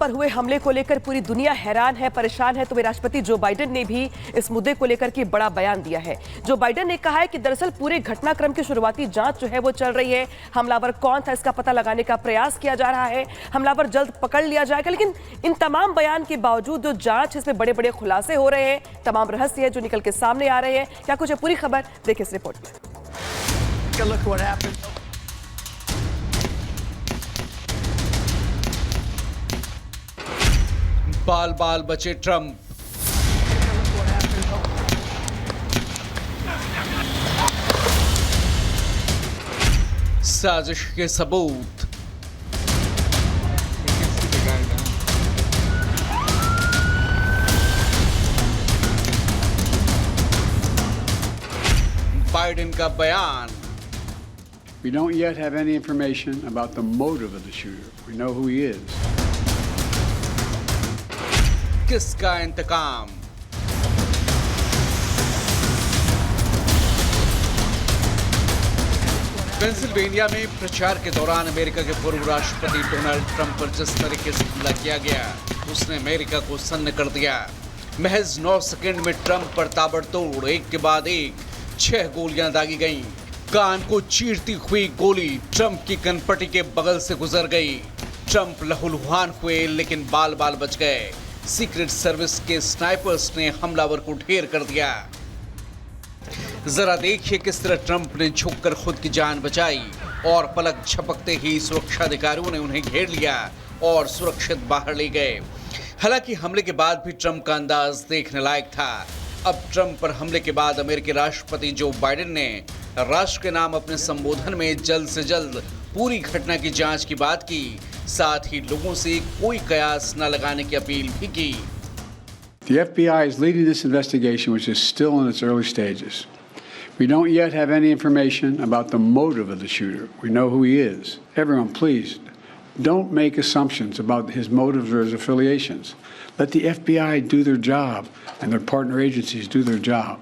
पर हुए हमले को लेकर पूरी दुनिया हैरान है, परेशान है। तो राष्ट्रपति जो बाइडेन ने भी इस मुद्दे को लेकर के बड़ा बयान दिया है। जो बाइडेन ने कहा है कि दरअसल पूरे घटनाक्रम की शुरुआती जांच जो है वो चल रही है। हमलावर कौन था इसका पता लगाने का प्रयास किया जा रहा है। हमलावर जल्द पकड़ लिया जाएगा। लेकिन इन तमाम बयान के बावजूद जो जांच, इसमें बड़े बड़े खुलासे हो रहे हैं, तमाम रहस्य है जो निकल के सामने आ रहे हैं। क्या कुछ है पूरी खबर देखिए इस रिपोर्ट में। बाल बाल बचे ट्रंप। साजिश के सबूत। बाइडेन का बयान। We don't yet have any information about the motive of the shooter. We know who he is. किसका इंतकाम? पेंसिल्वेनिया में प्रचार के दौरान अमेरिका के पूर्व राष्ट्रपति डोनाल्ड ट्रंप पर जिस तरीके से हमला किया गया, उसने अमेरिका को सन्न कर दिया। महज 9 सेकंड में ट्रंप पर ताबड़तोड़ एक के बाद एक 6 गोलियां दागी गईं। कान को चीरती हुई गोली ट्रंप की कनपटी के बगल से गुजर गई। ट्रंप लहूलुहान हुए लेकिन बाल बाल बच गए। सीक्रेट सर्विस के स्नाइपर्स ने हमलावर को ढेर कर दिया। जरा देखिए किस तरह ट्रंप ने झुककर खुद की जान बचाई और पलक झपकते ही सुरक्षा अधिकारियों ने उन्हें घेर लिया और सुरक्षित बाहर ले गए। हालांकि हमले के बाद भी ट्रंप का अंदाज देखने लायक था। अब ट्रंप पर हमले के बाद अमेरिकी राष्ट्रपति जो बाइडेन ने राष्ट्र के नाम अपने संबोधन में जल्द से जल्द पूरी घटना की जांच की बात की, साथ ही लोगों से कोई कयास न लगाने की अपील भी की। The FBI is leading this investigation, which is still in its early stages. We don't yet have any information about the motive of the shooter. We know who he is. Everyone, please, don't make assumptions about his motives or his affiliations. Let the FBI do their job and their partner agencies do their job.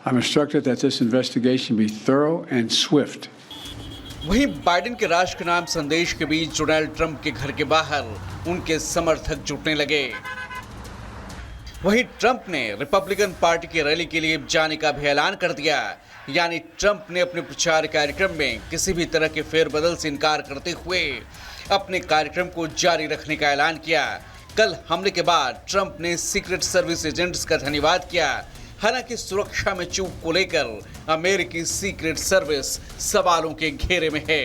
I'm instructed that this investigation be thorough and swift. वहीं Biden के राष्ट्र के नाम संदेश के बीच Donald Trump के घर के बाहर उनके समर्थक जुटने लगे। वहीं ट्रंप ने रिपब्लिकन पार्टी की रैली के लिए जाने का भी ऐलान कर दिया। यानी ट्रंप ने अपने प्रचार कार्यक्रम में किसी भी तरह के फेरबदल से इनकार करते हुए अपने कार्यक्रम को जारी रखने का ऐलान किया। कल हमले के बाद ट्रंप ने सीक्रेट सर्विस एजेंट्स का धन्यवाद किया। हालांकि सुरक्षा में चूक को लेकर अमेरिकी सीक्रेट सर्विस सवालों के घेरे में है।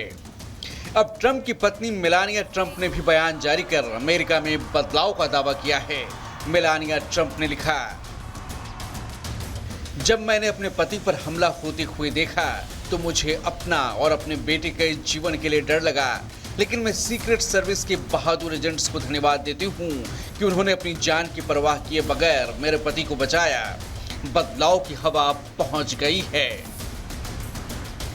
अब ट्रंप की पत्नी मेलानिया ट्रंप ने भी बयान जारी कर अमेरिका में बदलाव का दावा किया है। मेलानिया ट्रंप ने लिखा, जब मैंने अपने पति पर हमला होते हुए देखा तो मुझे अपना और अपने बेटे के जीवन के लिए डर लगा, लेकिन मैं सीक्रेट सर्विस के बहादुर एजेंट्स को धन्यवाद देती हूँ कि उन्होंने अपनी जान की परवाह किए बगैर मेरे पति को बचाया। बदलाव की हवा पहुंच गई है।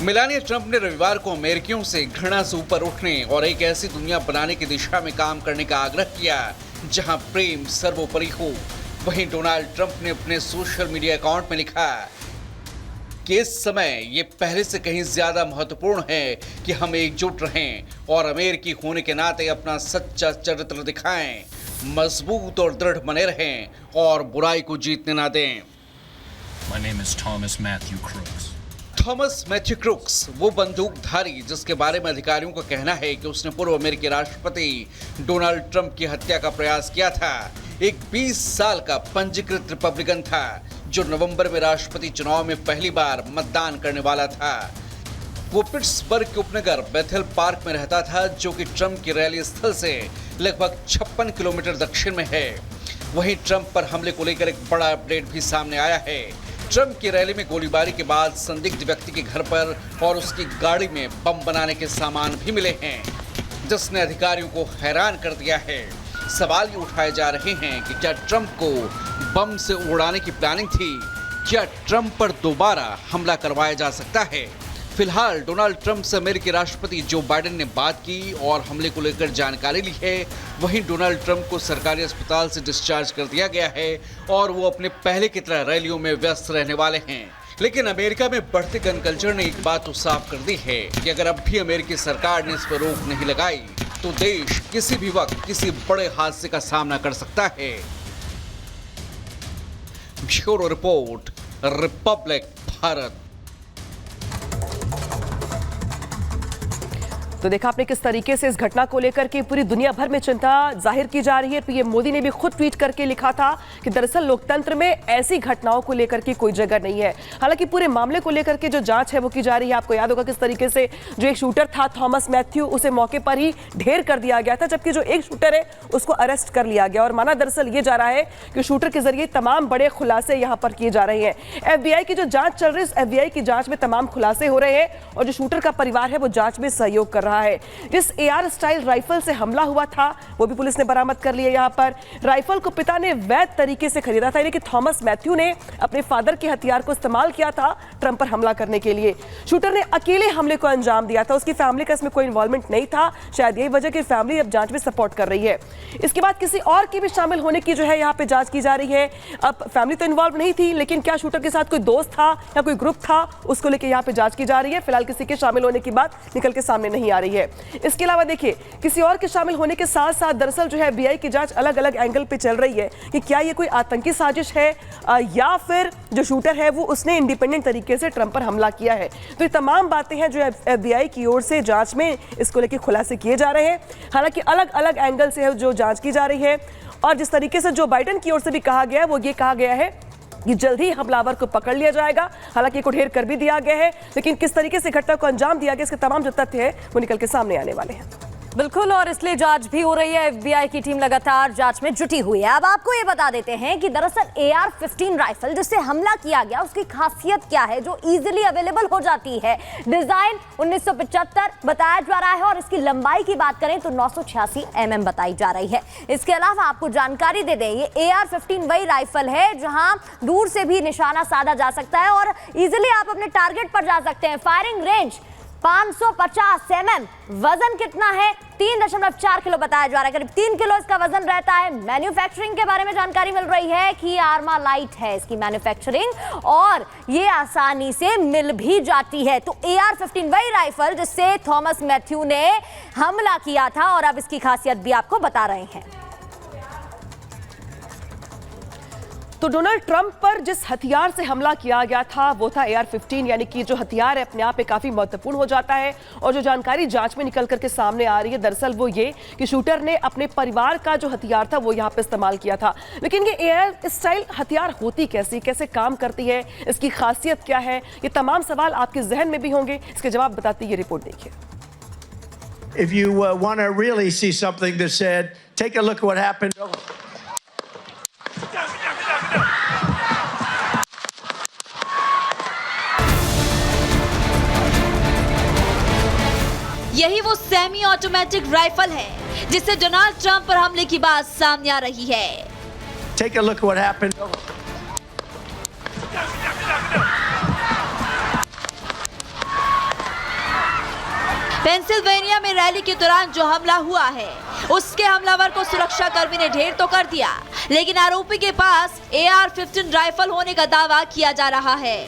मेलानिया ट्रंप ने रविवार को अमेरिकियों से घृणा से ऊपर उठने और एक ऐसी दुनिया बनाने की दिशा में काम करने का आग्रह किया जहां प्रेम सर्वोपरि हो। वहीं डोनाल्ड ट्रंप ने अपने सोशल मीडिया अकाउंट में लिखा कि इस समय ये पहले से कहीं ज्यादा महत्वपूर्ण है कि हम एकजुट रहें और अमेरिकी होने के नाते अपना सच्चा चरित्र दिखाएं, मजबूत और दृढ़ बने रहें और बुराई को जीतने ना दें। My name is Thomas Matthew Crooks. Thomas Matthew Crooks वो बंदूकधारी जिसके बारे में अधिकारियों का कहना है कि उसने पूर्व अमेरिकी राष्ट्रपति डोनाल्ड ट्रंप की हत्या का प्रयास किया था। एक 20 साल का पंजीकृत रिपब्लिकन था जो नवंबर में राष्ट्रपति चुनाव में पहली बार मतदान करने वाला था। वो पिट्सबर्ग के उपनगर बेथेल पार्क में रहता था जो कि ट्रंप की रैली स्थल से लगभग 56 किलोमीटर दक्षिण में है। वहीं ट्रंप पर हमले को लेकर एक बड़ा अपडेट भी सामने आया है। ट्रंप की रैली में गोलीबारी के बाद संदिग्ध व्यक्ति के घर पर और उसकी गाड़ी में बम बनाने के सामान भी मिले हैं, जिसने अधिकारियों को हैरान कर दिया है। सवाल ये उठाए जा रहे हैं कि क्या ट्रंप को बम से उड़ाने की प्लानिंग थी? क्या ट्रंप पर दोबारा हमला करवाया जा सकता है? फिलहाल डोनाल्ड ट्रंप से अमेरिकी राष्ट्रपति जो बाइडेन ने बात की और हमले को लेकर जानकारी ली है। वहीं डोनाल्ड ट्रंप को सरकारी अस्पताल से डिस्चार्ज कर दिया गया है और वो अपने पहले की तरह रैलियों में व्यस्त रहने वाले हैं। लेकिन अमेरिका में बढ़ते गन कल्चर ने एक बात तो साफ कर दी है कि अगर अब भी अमेरिकी सरकार ने इस पर रोक नहीं लगाई तो देश किसी भी वक्त किसी बड़े हादसे का सामना कर सकता है। Bureau report, Republic Bharat. तो देखा आपने किस तरीके से इस घटना को लेकर के पूरी दुनिया भर में चिंता जाहिर की जा रही है। पीएम मोदी ने भी खुद ट्वीट करके लिखा था कि दरअसल लोकतंत्र में ऐसी घटनाओं को लेकर के कोई जगह नहीं है। हालांकि पूरे मामले को लेकर के जो जांच है वो की जा रही है। आपको याद होगा किस तरीके से जो एक शूटर था थॉमस मैथ्यू, उसे मौके पर ही ढेर कर दिया गया था, जबकि जो एक शूटर है उसको अरेस्ट कर लिया गया। और माना दरअसल ये जा रहा है कि शूटर के जरिए तमाम बड़े खुलासे यहाँ पर किए जा रहे हैं। FBI की जो जांच चल रही है, उस FBI की जांच में तमाम खुलासे हो रहे हैं और जो शूटर का परिवार है वो जांच में सहयोग कर रहा है। जिस AR स्टाइल राइफल से हमला हुआ था वो भी पुलिस ने बरामद कर लिया। यहाँ पर राइफल को पिता ने वैध तरीके से खरीदा था, यानी कि थॉमस मैथ्यू ने अपने फादर के हथियार को इस्तेमाल किया था ट्रंप पर हमला करने के लिए। शूटर ने अकेले हमले को अंजाम दिया था, उसकी फैमिली का इसमें कोई इन्वॉल्वमेंट नहीं था। शायद यही वजह कि फैमिली अब जांच में सपोर्ट कर रही है। इसके बाद किसी और की भी शामिल होने की जो है यहाँ पे जांच की जा रही है। अब फैमिली तो इन्वॉल्व नहीं थी, लेकिन क्या शूटर के साथ कोई दोस्त था या कोई ग्रुप था, उसको लेकर यहाँ पे जांच की जा रही है। फिलहाल किसी के शामिल होने की बात निकल के सामने नहीं आ रही है। इसके अलावा देखिए किसी और के शामिल होने के साथ साथ दरअसल जो है FBI की जांच अलग अलग एंगल पे चल रही है कि क्या ये कोई आतंकी साजिश है या फिर जो शूटर है वो उसने इंडिपेंडेंट तरीके से ट्रंप पर हमला किया है। तो ये तमाम बातें हैं जो FBI की ओर से जांच में इसको लेकर खुलासे किए जा रहे हैं। हालांकि अलग अलग एंगल से जो जांच की जा रही है और जिस तरीके से जो बाइडेन की ओर से भी कहा गया है वो ये कहा गया है कि जल्द ही हमलावर को पकड़ लिया जाएगा। हालांकि को ढेर कर भी दिया गया है, लेकिन किस तरीके से घटना को अंजाम दिया गया इसके तमाम जो तथ्य है वो निकल के सामने आने वाले हैं। बिल्कुल, और इसलिए जांच भी हो रही है। FBI की टीम लगातार जांच में जुटी हुई है। अब आपको ये बता देते हैं कि दरअसल AR-15 राइफल जिससे हमला किया गया उसकी खासियत क्या है जो इजीली अवेलेबल हो जाती है। डिजाइन 1975 बताया जा रहा है और इसकी लंबाई की बात करें तो 986 mm बताई जा रही है। इसके अलावा आपको जानकारी दे दें, ये AR-15 वही राइफल है जहां दूर से भी निशाना साधा जा सकता है और इजीली आप अपने टारगेट पर जा सकते हैं। फायरिंग रेंज 550 mm, वजन कितना है 3.4 किलो बताया जा रहा है, करीब 3 किलो इसका वजन रहता है। मैन्युफैक्चरिंग के बारे में जानकारी मिल रही है कि आर्मालाइट है इसकी मैन्युफैक्चरिंग और ये आसानी से मिल भी जाती है। तो AR-15 वही राइफल जिससे थॉमस मैथ्यू ने हमला किया था और अब इसकी खासियत भी आपको बता रहे हैं। तो डोनाल्ड ट्रंप पर जिस हथियार से हमला किया गया था वो था AR-15, यानी कि जो हथियार है अपने आप में काफी महत्वपूर्ण हो जाता है। और जो जानकारी जांच में निकल करके सामने आ रही है दरअसल वो ये कि शूटर ने अपने परिवार का जो हथियार था वो यहाँ पे इस्तेमाल किया था। लेकिन ये AR स्टाइल हथियार होती कैसे काम करती है, इसकी खासियत क्या है, ये तमाम सवाल आपके जहन में भी होंगे। इसके जवाब बताती ये रिपोर्ट देखिए। If you want to really see something that said, take a look at what happened. यही वो सेमी ऑटोमेटिक राइफल है जिससे डोनाल्ड ट्रंप पर हमले की बात सामने आ रही है। Take a look at what happened. Pennsylvania में रैली के दौरान जो हमला हुआ है उसके हमलावर को सुरक्षा कर्मी ने ढेर तो कर दिया, लेकिन आरोपी के पास AR-15 राइफल होने का दावा किया जा रहा है।